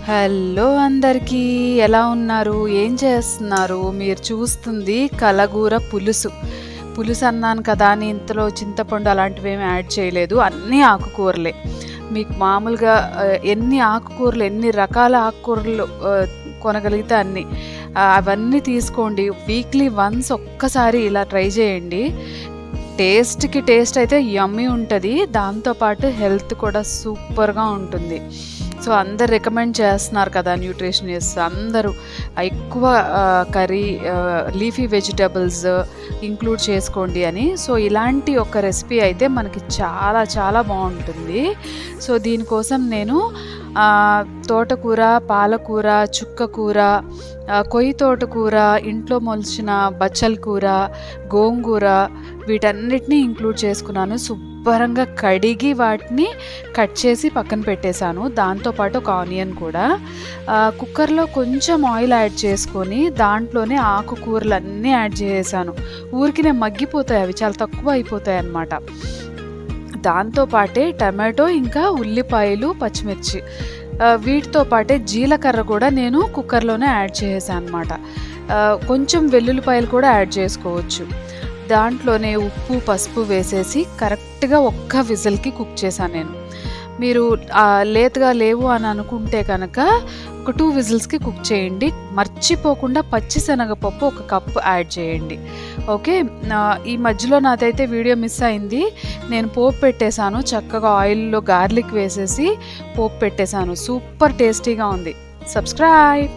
Hello అందరికీ, ఎలా ఉన్నారు? ఏం చేస్తున్నారు? మీరు చూస్తుంది కలగూర పులుసు. పులుసు అన్నాను కదా అని ఇంతలో చింతపండు అలాంటివేమీ యాడ్ చేయలేదు. అన్నీ ఆకుకూరలే. మీకు మామూలుగా ఎన్ని ఆకుకూరలు, ఎన్ని రకాల ఆకుకూరలు కొనగలిగితే అన్నీ. అవన్నీ తీసుకోండి. వీక్లీ వన్స్ ఒక్కసారి ఇలా ట్రై చేయండి. టేస్ట్‌కి టేస్ట్ అయితే యమ్మీ ఉంటది. దాంతో పాటు హెల్త్ కూడా సూపర్‌గా ఉంటుంది. సో, అందరు రికమెండ్ చేస్తున్నారు కదా న్యూట్రిషనిస్ట్స్ అందరూ. ఎక్కువ కర్రీ, లీఫీ వెజిటబుల్స్ ఇంక్లూడ్ చేసుకోండి అని. సో, ఇలాంటి ఒక రెసిపీ అయితే మనకి చాలా చాలా బావుంటుంది. సో, దీనికోసం నేను తోటకూర, పాలకూర, చుక్కకూర, కొయ్య తోటకూర, ఇంట్లో మొలిచిన బచ్చల కూర, గోంగూర వీటన్నిటిని ఇంక్లూడ్ చేసుకున్నాను. శుభ్రంగా కడిగి వాటిని కట్ చేసి పక్కన పెట్టేశాను. దాంతోపాటు ఒక ఆనియన్ కూడా. కుక్కర్లో కొంచెం ఆయిల్ యాడ్ చేసుకొని దాంట్లోనే ఆకుకూరలన్నీ యాడ్ చేసేసాను. ఊరికినే మగ్గిపోతాయి, అవి చాలా తక్కువ అయిపోతాయి అన్నమాట. దాంతో పాటే టమాటో, ఇంకా ఉల్లిపాయలు, పచ్చిమిర్చి, వీటితో పాటే జీలకర్ర కూడా నేను కుక్కర్లోనే యాడ్ చేసేసాను అనమాట. కొంచెం వెల్లుల్లిపాయలు కూడా యాడ్ చేసుకోవచ్చు. దాంట్లోనే ఉప్పు, పసుపు వేసేసి కరెక్ట్గా ఒక్క విజిల్కి కుక్ చేశాను నేను. మీరు లేతగా లేవు అని అనుకుంటే కనుక ఒక 2 విజిల్స్కి కుక్ చేయండి. మర్చిపోకుండా పచ్చిశనగపప్పు 1 కప్పు యాడ్ చేయండి. ఓకే. ఈ మధ్యలో నాదైతే వీడియో మిస్ అయింది. నేను పోపు పెట్టేశాను. చక్కగా ఆయిల్లో గార్లిక్ వేసేసి పోపు పెట్టేశాను. సూపర్ టేస్టీగా ఉంది. సబ్స్క్రైబ్.